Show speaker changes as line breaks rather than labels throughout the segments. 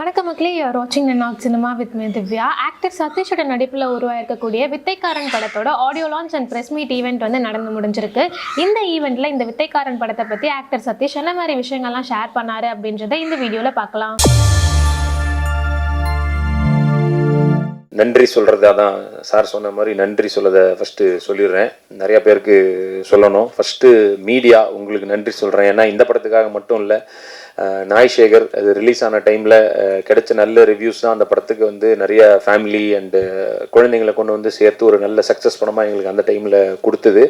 வணக்கம் மக்களே, யூஆர் வாட்சிங் நாக் cinema with me Divya. Actor சதீஷோட நடிப்பில் உருவாயிருக்கக்கூடிய வித்தைக்காரன் படத்தோட audio launch and press meet event வந்து நடந்து முடிஞ்சிருக்கு. இந்த ஈவெண்ட்டில் இந்த வித்தைக்காரன் படத்தை பற்றி ஆக்டர் சதீஷ் என்ன மாதிரி விஷயங்கள்லாம் ஷேர் பண்ணாரு அப்படின்றத இந்த வீடியோவில் பார்க்கலாம்.
நன்றி சொல்கிறது, அதான் சார் சொன்ன மாதிரி நன்றி சொல்லதை ஃபஸ்ட்டு சொல்லிடுறேன். நிறையா பேருக்கு சொல்லணும். ஃபஸ்ட்டு மீடியா உங்களுக்கு நன்றி சொல்கிறேன். ஏன்னா இந்த படத்துக்காக மட்டும் இல்லை, நாய் சேகர் அது ரிலீஸ் ஆன டைமில் கிடைச்ச நல்ல ரிவ்யூஸ் தான் அந்த படத்துக்கு வந்து நிறைய ஃபேமிலி அண்டு குழந்தைங்களை கொண்டு வந்து சேர்த்து ஒரு நல்ல சக்ஸஸ் படமாக எங்களுக்கு அந்த டைமில் கொடுத்தது.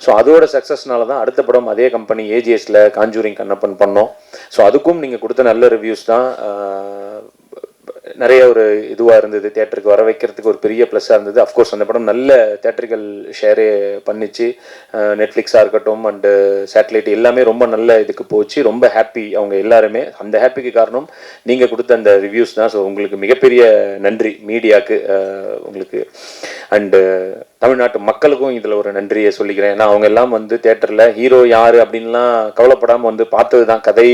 ஸோ அதோட சக்ஸஸ்னால தான் அடுத்த படம் அதே கம்பெனி ஏஜிஎஸில் காஞ்சூரிங் கண்ணப்பன் பண்ணோம். ஸோ அதுக்கும் நீங்கள் கொடுத்த நல்ல ரிவ்யூஸ் தான் நிறைய ஒரு இதுவாக இருந்தது. தேட்டருக்கு வர வைக்கிறதுக்கு ஒரு பெரிய ப்ளஸ்ஸாக இருந்தது. அஃப்கோர்ஸ் அந்த படம் நல்ல தேட்டரிக்கல் ஷேரே பண்ணிச்சு. நெட்ஃப்ளிக்ஸாக இருக்கட்டும் அண்டு சேட்டலைட் எல்லாமே ரொம்ப நல்ல இதுக்கு போச்சு. ரொம்ப ஹாப்பி அவங்க எல்லாருமே. அந்த ஹாப்பிக்கு காரணம் நீங்கள் கொடுத்த அந்த ரிவ்யூஸ் தான். ஸோ உங்களுக்கு மிகப்பெரிய நன்றி மீடியாவுக்கு உங்களுக்கு அண்டு தமிழ்நாட்டு மக்களுக்கும் இதில் ஒரு நன்றியை சொல்லிக்கிறேன். ஏன்னா அவங்க எல்லாம் வந்து தேட்டரில் ஹீரோ யார் அப்படின்லாம் கவலைப்படாமல் வந்து பார்த்தது தான். கதை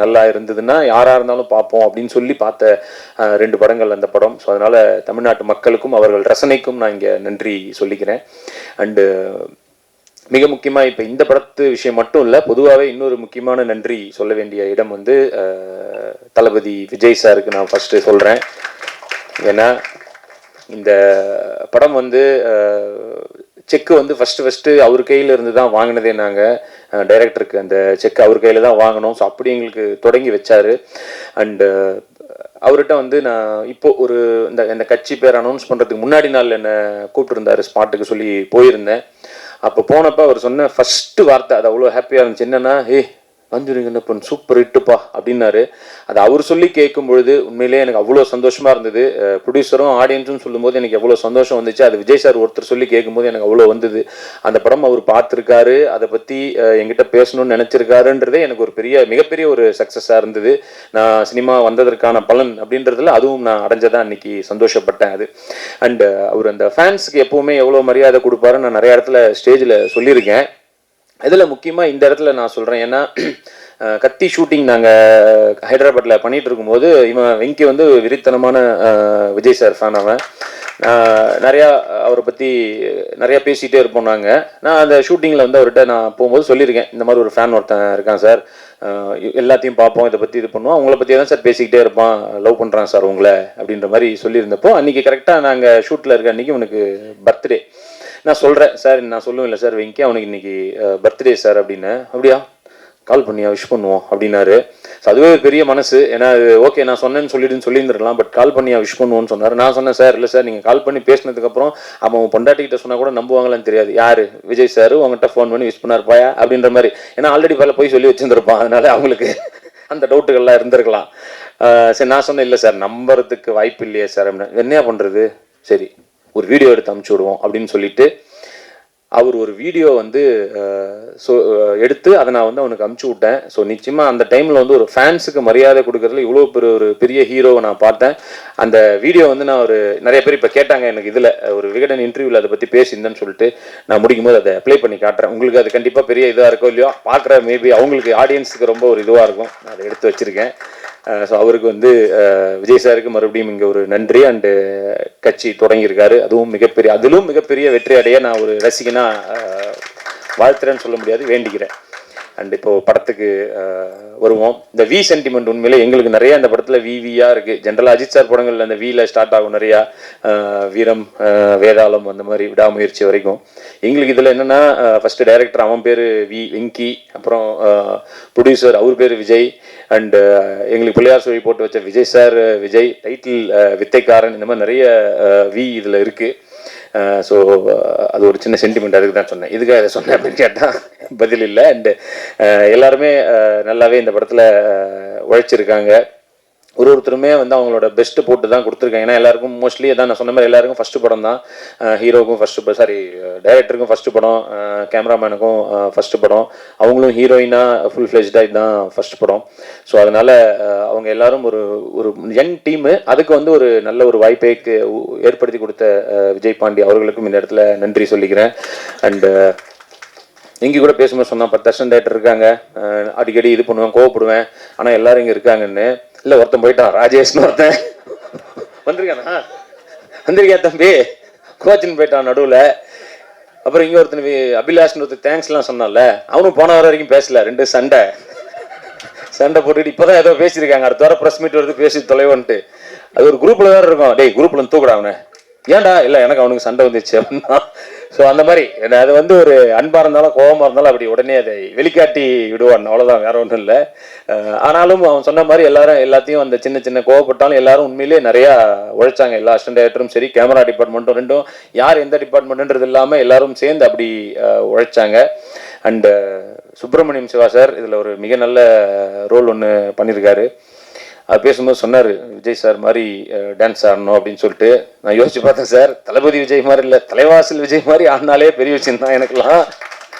நல்லா இருந்ததுன்னா யாராக இருந்தாலும் பார்ப்போம் அப்படின்னு சொல்லி பார்த்த 2 படங்கள் அந்த படம். ஸோ அதனால் தமிழ்நாட்டு மக்களுக்கும் அவர்கள் ரசனைக்கும் நான் இங்கே நன்றி சொல்லிக்கிறேன். அண்டு மிக முக்கியமாக இப்போ இந்த படத்து விஷயம் மட்டும் இல்லை, பொதுவாகவே இன்னொரு முக்கியமான நன்றி சொல்ல வேண்டிய இடம் வந்து தளபதி விஜய் சாருக்கு நான் ஃபஸ்ட்டு சொல்கிறேன். ஏன்னா இந்த படம் வந்து செக்கு வந்து ஃபஸ்ட்டு அவர் கையில் இருந்து தான் வாங்கினதே. நாங்கள் டைரக்டருக்கு அந்த செக் அவர் கையில் தான் வாங்கினோம். ஸோ அப்படி எங்களுக்கு தொடங்கி வச்சார். அண்டு அவர்கிட்ட வந்து நான் இப்போது ஒரு இந்த கட்சி பேர் அனௌன்ஸ் பண்ணுறதுக்கு முன்னாடி நாள் என்னை கூப்பிட்டுருந்தார் ஸ்பாட்டுக்கு சொல்லி போயிருந்தேன். அப்போ போனப்போ அவர் சொன்ன ஃபஸ்ட்டு வார்த்தை அது அவ்வளோ ஹாப்பியாக இருந்துச்சு. என்னென்னா, காஞ்சூரிங் சூப்பர் ஹிட்டுப்பா அப்படின்னாரு. அது அவர் சொல்லி கேட்கும் பொழுது உண்மையிலே எனக்கு அவ்வளோ சந்தோஷமாக இருந்தது. ப்ரொடியூசரும் ஆடியன்ஸும் சொல்லும்போது எனக்கு எவ்வளோ சந்தோஷம் வந்துச்சு. அது விஜய் சார் ஒருத்தர் சொல்லி கேட்கும்போது எனக்கு அவ்வளோ வந்தது. அந்த படம் அவர் பார்த்துருக்காரு, அதை பற்றி என்கிட்ட பேசணும்னு நினச்சிருக்காருன்றதே எனக்கு ஒரு மிகப்பெரிய ஒரு சக்ஸஸாக இருந்தது. நான் சினிமா வந்ததற்கான பலன் அப்படின்றதுல அதுவும் நான் அடைஞ்சதான் அன்றைக்கி சந்தோஷப்பட்டேன். அது அண்டு அவர் அந்த ஃபேன்ஸுக்கு எப்போவுமே எவ்வளோ மரியாதை கொடுப்பாருன்னு நான் நிறைய இடத்துல ஸ்டேஜில் சொல்லியிருக்கேன். இதில் முக்கியமாக இந்த இடத்துல நான் சொல்கிறேன். ஏன்னா கத்தி ஷூட்டிங் நாங்கள் ஹைதராபாத்தில் பண்ணிகிட்டு இருக்கும்போது வெங்கி வந்து விரித்தனமான விஜய் சார் ஃபேன். அவன் நிறையா அவரை பற்றி நிறையா பேசிகிட்டே இருப்போம். நான் அந்த ஷூட்டிங்கில் வந்து அவர்கிட்ட நான் போகும்போது சொல்லியிருக்கேன், இந்த மாதிரி ஒரு ஃபேன் ஒருத்தன் இருக்கான் சார், எல்லாத்தையும் பார்ப்போம், இதை பற்றி இது பண்ணுவோம், அவங்கள பற்றி தான் சார் பேசிக்கிட்டே இருப்பான், லவ் பண்ணுறான் சார் உங்களை அப்படின்ற மாதிரி சொல்லியிருந்தப்போ அன்றைக்கி கரெக்டாக நாங்கள் ஷூட்டில் இருக்க அன்றைக்கி உனக்கு பர்த்டே. நான் சொல்கிறேன் சார், நான் சொல்லுவேன் இல்லை சார் வெங்கி அவனுக்கு இன்றைக்கி பர்த்டே சார் அப்படின்னு. அப்படியா, கால் பண்ணியா, விஷ் பண்ணுவோம் அப்படின்னாரு. ஸோ அதுவே பெரிய மனசு. ஏன்னா அது ஓகே நான் சொன்னேன்னு சொல்லியிருந்துருக்கலாம், பட் கால் பண்ணியா விஷ் பண்ணுவோன்னு சொன்னார். நான் சொன்னேன் சார், இல்லை சார் நீங்கள் கால் பண்ணி பேசினதுக்கப்புறம் அவன் பொண்டாட்டிக்கிட்ட சொன்னால் கூட நம்புவாங்களான்னு தெரியாது, யார் விஜய் சார் உங்கள்கிட்ட ஃபோன் பண்ணி விஷ் பண்ணார் பாயா அப்படின்ற மாதிரி. ஏன்னா ஆல்ரெடி பல போய் சொல்லி வச்சுருந்துருப்பான், அதனால அவங்களுக்கு அந்த டவுட்டுகள்லாம் இருந்திருக்கலாம். சரி நான் சொன்னேன், இல்லை சார் நம்புறதுக்கு வாய்ப்பு இல்லையே சார் அப்படின்னு. என்னையா பண்ணுறது, சரி ஒரு வீடியோ எடுத்து அனுப்பிச்சி விடுவோம் அப்படின்னு சொல்லிட்டு அவர் ஒரு வீடியோ வந்து எடுத்து அதை நான் வந்து அவனுக்கு அனுப்பிச்சி விட்டேன். ஸோ நிச்சயமாக அந்த டைமில் வந்து ஒரு ஃபேன்ஸுக்கு மரியாதை கொடுக்கறதுல இவ்வளோ ஒரு பெரிய ஹீரோவை நான் பார்த்தேன். அந்த வீடியோ வந்து நான் நிறைய பேர் இப்போ கேட்டாங்க எனக்கு இதில் ஒரு விகடன் இன்டர்வியூவில் அதை பற்றி பேசியிருந்தேன்னு சொல்லிட்டு, நான் முடிக்கும் போது அதை ப்ளே பண்ணி காட்டுறேன். உங்களுக்கு அது கண்டிப்பாக பெரிய இதாக இருக்கோ இல்லையோ, பார்க்குற மேபி அவங்களுக்கு ஆடியன்ஸுக்கு ரொம்ப ஒரு இதுவாக இருக்கும். நான் அதை எடுத்து வச்சுருக்கேன். ஸோ அவருக்கு வந்து விஜய் சாருக்கு மறுபடியும் இங்கே ஒரு நன்றி. அண்டு கட்சி தொடங்கியிருக்காரு, அதிலும் மிகப்பெரிய வெற்றி அடைய நான் ஒரு ரசிகனாக வாழ்த்துறேன்னு சொல்ல முடியாது, வேண்டிக்கிறேன். அண்ட் இப்போது படத்துக்கு வருவோம். இந்த வி சென்டிமெண்ட் உண்மையிலே எங்களுக்கு நிறையா இந்த படத்தில் விவியாக இருக்குது. ஜென்ரலாக அஜித் சார் படங்கள் அந்த வியில் ஸ்டார்ட் ஆகும் நிறையா, வீரம், வேதாளம், அந்த மாதிரி விடாமுயற்சி வரைக்கும். எங்களுக்கு இதில் என்னென்னா ஃபஸ்ட்டு டைரக்டர் அவன் பேர் வெங்கி, அப்புறம் ப்ரொடியூசர் அவர் பேர் விஜய், அண்டு எங்களுக்கு பிள்ளையார் சொல்லி போட்டு வச்ச விஜய் சார் விஜய், டைட்டில் வித்தைக்காரன், இந்த மாதிரி நிறைய வி இதில் இருக்குது. ஸோ அது ஒரு சின்ன சென்டிமெண்ட், அதுக்கு தான் சொன்னேன். இதுக்காக அதை சொன்னேன் அப்படின்னு கேட்டால் பதில் இல்லை. அண்டு எல்லாருமே நல்லாவே இந்த படத்தில் உழைச்சிருக்காங்க. ஒருத்தருமே வந்து அவங்களோட பெஸ்ட்டு போட்டு தான் கொடுத்துருக்காங்க. ஏன்னா எல்லாருக்கும் மோஸ்ட்லி அதான் நான் சொன்ன மாதிரி எல்லாருக்கும் ஃபஸ்ட்டு படம் தான். ஹீரோவுக்கும் டைரக்டருக்கும் ஃபஸ்ட்டு படம், கேமராமேனுக்கும் ஃபஸ்ட்டு படம், அவங்களும் ஹீரோயினாக ஃபுல் ஃப்ளெஜ்டாக இதுதான் ஃபஸ்ட்டு படம். ஸோ அதனால் அவங்க எல்லாரும் ஒரு யங் டீமு. அதுக்கு வந்து ஒரு நல்ல ஒரு வாய்ப்பை ஏற்படுத்தி கொடுத்த விஜய் பாண்டி அவர்களுக்கும் இந்த இடத்துல நன்றி சொல்லிக்கிறேன். அண்டு இங்கே கூட பேசும்போது சொன்னால் 10 அசிஸ்டன்ட் டைரக்டர் இருக்காங்க, அடிக்கடி இது பண்ணுவேன், கோவப்படுவேன், ஆனால் எல்லோரும் இங்கே இருக்காங்கன்னு. இல்லை ஒருத்தன் போயிட்டான், ராஜேஷ்னு ஒருத்தன் வந்திருக்கானா, வந்திருக்கியா தம்பி, கோச்சின்னு போயிட்டான் நடுவில். அப்புறம் இங்கே ஒருத்தன் அபிலாஷ்னு ஒருத்தர் தேங்க்ஸ்லாம் சொன்னால, அவனும் போன வர வரைக்கும் பேசல, 2 சண்டை போட்டுட்டு இப்போதான் ஏதோ பேசியிருக்காங்க, அடுத்த வாரம் ப்ரெஸ் மீட் வருது பேசி தொலைவன்ட்டு. அது ஒரு குரூப்பில் வேறு இருக்கும், டேய் குரூப்பில் தூக்குடா அவனை, ஏன்டா இல்லை எனக்கு அவனுக்கு சண்டை வந்துச்சு அப்படின்னா. ஸோ அந்த மாதிரி அது வந்து ஒரு அன்பாக இருந்தாலும் கோபமாக இருந்தாலும் அப்படி உடனே அதை வெளிக்காட்டி விடுவான், அவ்வளோதான், வேற ஒன்றும் இல்லை. ஆனாலும் அவன் சொன்ன மாதிரி எல்லாத்தையும் அந்த சின்ன சின்ன கோவப்பட்டாலும் எல்லாரும் உண்மையிலேயே நிறையா உழைச்சாங்க. எல்லா அசிஸ்டன்ட் டைரக்டரும் சரி, கேமரா டிபார்ட்மெண்ட்டும் ரெண்டும், யார் எந்த டிபார்ட்மெண்ட்டுன்றது இல்லாமல் எல்லாரும் சேர்ந்து அப்படி உழைச்சாங்க. அண்டு சுப்பிரமணியம் சிவா சார் இதில் ஒரு மிக நல்ல ரோல் ஒன்று பண்ணியிருக்காரு. அது பேசும்போது சொன்னார், விஜய் சார் மாதிரி டான்ஸ் ஆடணும் அப்படின்னு சொல்லிட்டு. நான் யோசிச்சு பார்த்தேன், சார் தளபதி விஜய் மாதிரி இல்லை, தலைவாசல் விஜய் மாதிரி ஆடினாலே பெரிய விஷயம் தான் எனக்குலாம்.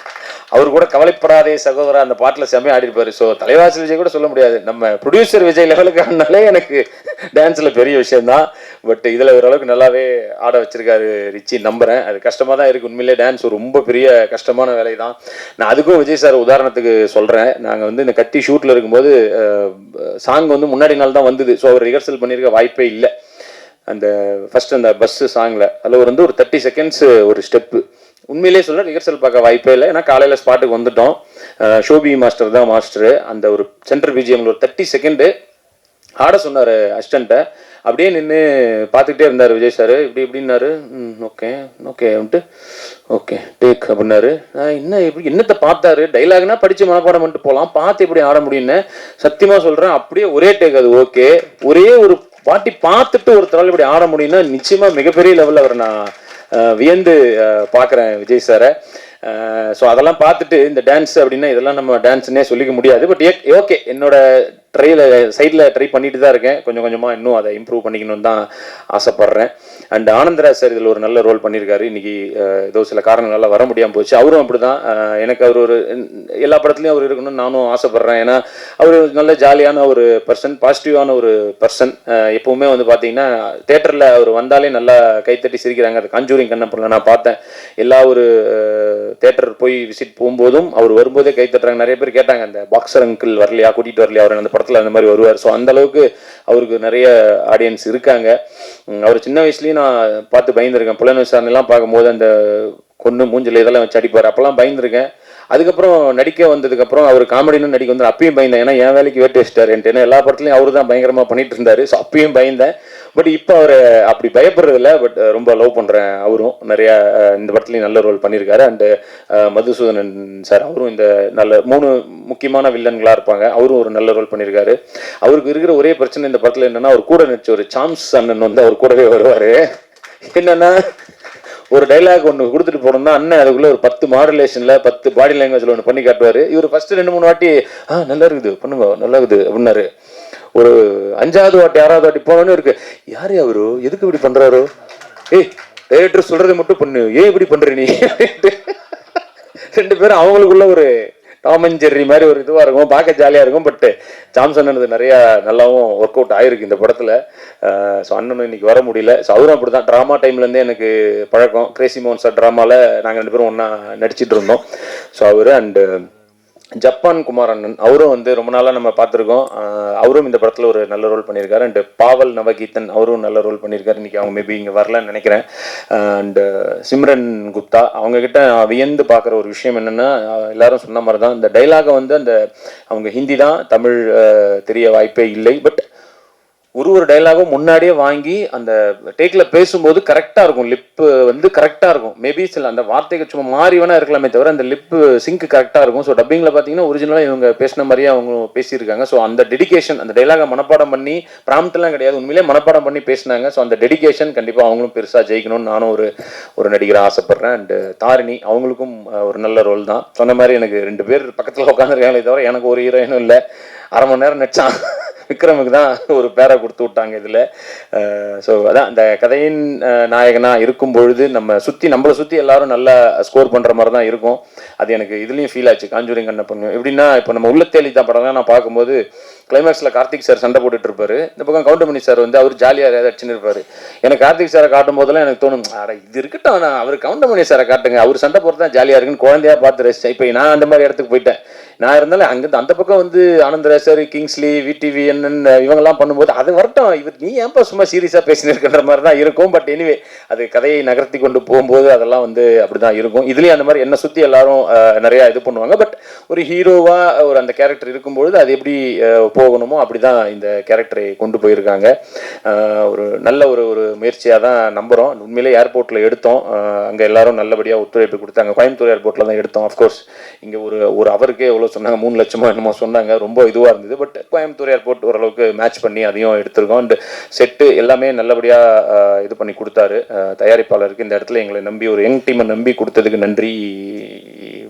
அவர் கூட கவலைப்படாதே சகோதரா அந்த பாட்டில் செம்மையாக ஆடிருப்பாரு. ஸோ தலைவாசல் விஜய் கூட சொல்ல முடியாது, நம்ம ப்ரொடியூசர் விஜய் லெவலுக்கு ஆடினாலே எனக்கு டான்ஸில் பெரிய விஷயந்தான். பட் இதில் ஓரளவுக்கு நல்லாவே ஆட வச்சிருக்காரு ரிச்சி, நம்புகிறேன். அது கஷ்டமாக தான் இருக்குது உண்மையிலே, டான்ஸ் ரொம்ப பெரிய கஷ்டமான வேலை தான். நான் அதுக்கும் விஜய் சார் உதாரணத்துக்கு சொல்கிறேன். நாங்கள் வந்து இந்த கத்தி ஷூட்டில் இருக்கும்போது சாங் வந்து முன்னாடி நாள் தான் வந்தது. ஸோ அவர் ரிஹர்சல் பண்ணியிருக்க வாய்ப்பே இல்லை. அந்த ஃபஸ்ட் அந்த பஸ்ஸு சாங்கில் அதில் வந்து ஒரு 30 செகண்ட்ஸ் ஒரு ஸ்டெப்பு, உண்மையிலே சொல்ல ரிஹர்சல் பார்க்க வாய்ப்பே இல்லை. ஏன்னா காலையில் ஸ்பாட்டுக்கு வந்துட்டோம், ஷோபி மாஸ்டர் தான் மாஸ்டரு. அந்த ஒரு சென்டர் பிஜிஎம்ல ஒரு 30 செகண்டு ஆட சொன்னார் அசிஸ்டண்ட்டை. அப்படியே நின்று பார்த்துக்கிட்டே இருந்தார் விஜய் சார். இப்படின்னாரு, ஓகே வந்துட்டு ஓகே டேக் அப்படின்னாரு. என்ன இப்படி என்னத்தை பார்த்தாரு, டைலாக்னா படித்து மனப்பாடம் பண்ணிட்டு போகலாம், பார்த்து இப்படி ஆட முடியும்னு சத்தியமாக சொல்கிறேன். அப்படியே ஒரே டேக், அது ஓகே. ஒரே ஒரு பாட்டி பார்த்துட்டு ஒரு தடவை இப்படி ஆட முடியும்னா நிச்சயமாக மிகப்பெரிய லெவலில் அவர் நான் வியந்து பார்க்குறேன் விஜய் சாரை. ஸோ அதெல்லாம் பார்த்துட்டு இந்த டான்ஸ் அப்படின்னா இதெல்லாம் நம்ம டான்ஸ்னே சொல்லிக்க முடியாது. பட் ஓகே, என்னோட சைடில் ட்ரை பண்ணிட்டு தான் இருக்கேன். கொஞ்சம் கொஞ்சமாக இன்னும் அதை இம்ப்ரூவ் பண்ணிக்கணும்னு தான் ஆசைப்பட்றேன். அண்ட் ஆனந்தராஜ் சார் இதில் ஒரு நல்ல ரோல் பண்ணியிருக்காரு. இன்றைக்கி ஏதோ சில காரணங்களால் வர முடியாமல் போச்சு. அவரும் அப்படி தான். எனக்கு அவர் ஒரு எல்லா படத்துலையும் அவர் இருக்கணும்னு நானும் ஆசைப்பட்றேன். ஏன்னா அவர் நல்ல ஜாலியான ஒரு பர்சன், பாசிட்டிவான ஒரு பர்சன். எப்போவுமே வந்து பார்த்தீங்கன்னா தேட்டரில் அவர் வந்தாலே நல்லா கைத்தட்டி சிரிக்கிறாங்க. அது காஞ்சூரிங் கண்ணப்பனில் நான் பார்த்தேன். எல்லா ஒரு தேட்டர் போய் விசிட் போகும்போதும் அவர் வரும்போதே கைத்தட்டுறாங்க. நிறைய பேர் கேட்டாங்க, அந்த பாக்ஸர் அங்கிள் வரலையா, கூட்டிகிட்டு வரலையா, அவர் அந்த படத்தில் அந்த மாதிரி வருவார். ஸோ அந்த அளவுக்கு அவருக்கு நிறைய ஆடியன்ஸ் இருக்காங்க. அவர் சின்ன வயசுலேயும் நான் பார்த்து பயந்துருக்கேன். புலன் விசாரணைலாம் பார்க்கும்போது அந்த கொன்று மூஞ்சில் இதெல்லாம் வச்சு அடிப்பார், அப்போல்லாம் பயந்துருக்கேன். அதுக்கப்புறம் நடிக்க வந்ததுக்கப்புறம் அவர் காமெடின்னு நடிக்க வந்து அப்பயும் பயந்தேன். ஏன்னா என் வேலைக்கு வேட்டு வச்சிட்டாரு. ஏன்னா எல்லா படத்துலையும் அவரு தான் பயங்கரமாக பண்ணிட்டு இருந்தார். ஸோ அப்பயும் பயந்தேன். பட் இப்போ அவர் அப்படி பயப்படுறதில்ல. பட் ரொம்ப லவ் பண்ணுறேன். அவரும் நிறையா இந்த படத்துலையும் நல்ல ரோல் பண்ணியிருக்காரு. அண்டு மதுசூதனன் சார், அவரும் இந்த நல்ல 3 முக்கியமான வில்லன்களாக இருப்பாங்க. அவரும் ஒரு நல்ல ரோல் பண்ணியிருக்காரு. அவருக்கு இருக்கிற ஒரே பிரச்சனை இந்த படத்தில் என்னென்னா, அவர் கூட நடிச்ச ஒரு சாம்ஸ் அண்ணன் வந்து அவர் கூடவே வருவார். என்னென்னா ஒரு டைலாக் ஒன்று கொடுத்துட்டு போனோம்னா அண்ணன் அதுக்குள்ளே ஒரு 10 மாடுலேஷனில் 10 பாடி லாங்குவேஜில் ஒன்று பண்ணி காட்டுவார். இவர் ஃபஸ்ட்டு 2-3 வாட்டி நல்லா இருக்குது பண்ணுங்க, நல்லா இருக்குது அப்படின்னாரு. ஒரு 5வது வாட்டி 6வது வாட்டி போனோன்னு இருக்கு, யார் அவரு, எதுக்கு இப்படி பண்ணுறாரோ, ஏய் டைரக்டர் சொல்கிறத மட்டும் பண்ணு, ஏன் இப்படி பண்ணுற நீ. 2 பேரும் அவங்களுக்குள்ள ஒரு டாம் அண்ட் ஜெர்ரி மாதிரி ஒரு இதுவாக இருக்கும், பார்க்க ஜாலியாக இருக்கும். பட் ஜாம்சன் அண்ணனது நிறையா நல்லாவும் ஒர்க் அவுட் ஆகிருக்கு இந்த படத்தில். ஸோ அண்ணனும் இன்னைக்கு வர முடியல. ஸோ அவரும் அப்படி தான், ட்ராமா டைம்லேருந்தே எனக்கு பழக்கம். கிரேசி மோகன் சார் ட்ராமாவில் நாங்கள் 2 பேரும் ஒன்றா நடிச்சிட்டு இருந்தோம். ஸோ அவர் அண்டு ஜப்பான் குமார் அண்ணன், அவரும் வந்து ரொம்ப நாளாக நம்ம பார்த்துருக்கோம். அவரும் இந்த படத்தில் ஒரு நல்ல ரோல் பண்ணியிருக்காரு. அண்டு பாவல் நவகீதன், அவரும் நல்ல ரோல் பண்ணியிருக்காரு. இன்றைக்கி அவங்க மேபி இங்கே வரலன்னு நினைக்கிறேன். அண்டு சிம்ரன் குப்தா, அவங்கக்கிட்ட வியந்து பார்க்குற ஒரு விஷயம் என்னென்னா, எல்லாரும் சொன்ன மாதிரி தான் இந்த டைலாகை வந்து அந்த அவங்க ஹிந்தி தான், தமிழ் தெரிய வாய்ப்பே இல்லை. பட் ஒரு டைலாகும் முன்னாடியே வாங்கி அந்த டேக்கில் பேசும்போது கரெக்டாக இருக்கும், லிப்பு வந்து கரெக்டாக இருக்கும். மேபி சில அந்த வார்த்தைகள் சும்மா மாறி வேணா இருக்கலாமே தவிர அந்த லிப்பு சிங்க் கரெக்டாக இருக்கும். ஸோ டப்பிங்கில் பார்த்தீங்கன்னா ஒரிஜினலாக இவங்க பேசின மாதிரியே அவங்க பேசியிருக்காங்க. ஸோ அந்த டெடிகேஷன், அந்த டைலாகை மனப்பாடம் பண்ணி, ப்ராம்ப்ட்லாம் கிடையாது, உண்மையிலே மனப்பாடம் பண்ணி பேசினாங்க. ஸோ அந்த டெடிகேஷன் கண்டிப்பாக அவங்களும் பெருசாக ஜெயிக்கணும்னு நானும் ஒரு நடிகராக ஆசைப்பட்றேன். அண்டு தாரிணி, அவங்களுக்கும் ஒரு நல்ல ரோல் தான். சொன்ன மாதிரி எனக்கு 2 பேர் பக்கத்தில் உட்காந்துருக்காங்களே தவிர எனக்கு ஒரு ஹீரோயினும் இல்லை. அரை மணி நேரம் நடிச்சான் விக்ரமுக்கு தான் ஒரு பேரை கொடுத்து விட்டாங்க இதில். ஸோ அதான் இந்த கதையின் நாயகனாக இருக்கும் பொழுது நம்மளை சுற்றி எல்லாரும் நல்லா ஸ்கோர் பண்ணுற மாதிரி தான் இருக்கும். அது எனக்கு இதுலேயும் ஃபீல் ஆச்சு. காஞ்சூரிங் கண்ணப்பன் எப்படின்னா, இப்போ நம்ம உள்ள தேலி தான் படம்லாம் நான் பார்க்கும்போது கிளைமேக்ஸில் கார்த்திக் சார் சண்டை போட்டுட்டு இருப்பாரு, இந்த பக்கம் கவுண்டமணி சார் வந்து அவர் ஜாலியாக ஏதாவது அடிச்சுன்னு இருப்பாரு. எனக்கு கார்த்திக் சாரை காட்டும் போதெல்லாம் எனக்கு தோணும், அட இது இருக்கட்டும், நான் அவர் கவுண்டமணி சாரை காட்டுங்க, அவர் சண்டை போடுறது தான் ஜாலியாக இருக்குன்னு குழந்தையா பார்த்து ரசிச்சேன். இப்போ நான் அந்த மாதிரி இடத்துக்கு போயிட்டேன். நான் இருந்தாலும் அங்கே அந்த பக்கம் வந்து ஆனந்தராஜர், கிங்ஸ்லி, விடிவி என்னன்னு இவங்கெல்லாம் பண்ணும்போது அது வரட்டும், இவர் நீ ஏன்ப்பா சும்மா சீரியஸாக பேசினு இருக்கின்ற மாதிரி தான் இருக்கும். பட் எனிவே அது கதையை நகர்த்தி கொண்டு போகும்போது அதெல்லாம் வந்து அப்படி தான் இருக்கும். இதுலேயும் அந்த மாதிரி என்னை சுற்றி எல்லாரும் நிறையா இது பண்ணுவாங்க. பட் ஒரு ஹீரோவாக ஒரு அந்த கேரக்டர் இருக்கும்பொழுது அது எப்படி போகணுமோ அப்படி தான் இந்த கேரக்டரை கொண்டு போயிருக்காங்க. ஒரு நல்ல ஒரு முயற்சியாக தான் நம்புகிறோம். உண்மையிலே ஏர்போர்ட்டில் எடுத்தோம், அங்கே எல்லாரும் நல்லபடியாக ஒத்துழைப்பு கொடுத்தாங்க. கோயம்புத்தூர் ஏர்போர்ட்டில் தான் எடுத்தோம். அஃப்கோர்ஸ் இங்கே ஒரு அவருக்கே எவ்வளோ சொன்னாங்க, 3 லட்சமோ என்னமோ சொன்னாங்க, ரொம்ப இதுவாக இருந்தது. பட் கோயம்புத்தூர் ஏர்போர்ட் ஓரளவுக்கு மேட்ச் பண்ணி அதையும் எடுத்திருக்கோம். அண்ட் செட்டு எல்லாமே நல்லபடியாக இது பண்ணி கொடுத்தாரு. தயாரிப்பாளருக்கு இந்த இடத்துல எங்களை நம்பி ஒரு யங் டீமை நம்பி கொடுத்ததுக்கு நன்றி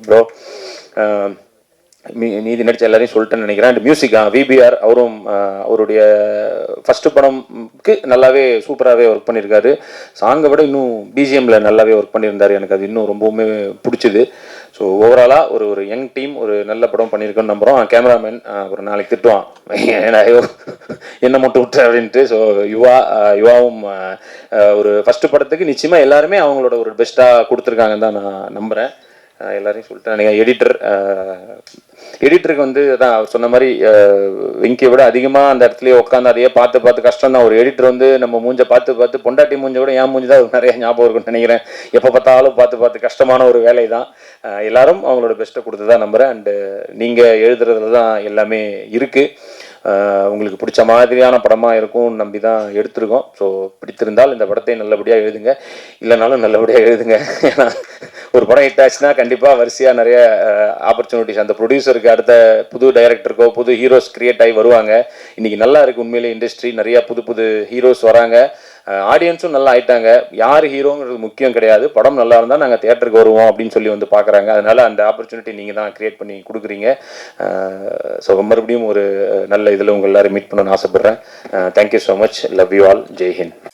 ப்ரோ. மீதி நடிச்ச எல்லாரையும் சொல்லிட்டேன்னு நினைக்கிறேன். அண்ட் மியூசிக் விபிஆர் அவரும் அவருடைய ஃபஸ்ட்டு படம்க்கு நல்லாவே சூப்பராகவே ஒர்க் பண்ணியிருக்காரு. சாங்கை விட இன்னும் பிஜிஎம்ல நல்லாவே ஒர்க் பண்ணியிருந்தார். எனக்கு அது இன்னும் ரொம்பவுமே பிடிச்சிது. ஸோ ஓவராலாக ஒரு யங் டீம் ஒரு நல்ல படம் பண்ணியிருக்கோன்னு நம்புகிறோம். கேமராமேன் ஒரு நாளைக்கு திட்டுவான், என்ன மட்டும் விட்டு அப்படின்ட்டு. ஸோ யுவாவும் ஒரு ஃபஸ்ட்டு படத்துக்கு நிச்சயமாக எல்லாருமே அவங்களோட ஒரு பெஸ்ட்டாக கொடுத்துருக்காங்கன்னு தான் நான் நம்புகிறேன். எல்லாரையும் சொல்லிட்டேன். நீங்கள் எடிட்டருக்கு வந்து அதான் அவர் சொன்ன மாதிரி வெங்கியை விட அதிகமாக அந்த இடத்துலயே உட்காந்து அதையே பார்த்து கஷ்டம் தான். ஒரு எடிட்டர் வந்து நம்ம மூஞ்சை பார்த்து பொண்டாட்டி மூஞ்சை விட என் மூஞ்சி தான் நிறைய ஞாபகம் இருக்குன்னு நினைக்கிறேன். எப்போ பார்த்தாலும் பார்த்து கஷ்டமான ஒரு வேலை தான். எல்லாரும் அவங்களோட பெஸ்ட்டை கொடுத்து தான் நம்புகிறேன். அண்டு நீங்கள் எழுதுறதுல தான் எல்லாமே இருக்குது. உங்களுக்கு பிடிச்ச மாதிரியான படமாக இருக்கும் நம்பி தான் எடுத்திருக்கோம். ஸோ பிடித்திருந்தால் இந்த படத்தை நல்லபடியாக எழுதுங்க, இல்லைனாலும் நல்லபடியாக எழுதுங்க. ஏன்னா ஒரு படம் ஹிட் ஆச்சுன்னா கண்டிப்பாக வரிசையாக நிறைய ஆப்பர்ச்சுனிட்டிஸ் அந்த ப்ரொடியூசருக்கு அடுத்த புது டைரக்டருக்கோ புது ஹீரோஸ் கிரியேட் ஆகி வருவாங்க. இன்றைக்கி நல்லா இருக்குது உண்மையிலே இண்டஸ்ட்ரி, நிறையா புது ஹீரோஸ் வராங்க. ஆடியன்ஸும் நல்லா ஆயிட்டாங்க. யார் ஹீரோங்கிறது முக்கியம் கிடையாது, படம் நல்லா இருந்தால் நாங்கள் தியேட்டருக்கு வருவோம் அப்படின்னு சொல்லி வந்து பார்க்குறாங்க. அதனால் அந்த ஆப்பர்ச்சுனிட்டி நீங்கள் தான் க்ரியேட் பண்ணி கொடுக்குறீங்க. ஸோ மறுபடியும் ஒரு நல்ல இதில் உங்கள் எல்லோரும் மீட் பண்ணணும்னு ஆசைப்பட்றேன். Thank you so much. Love you all. Jai Hind.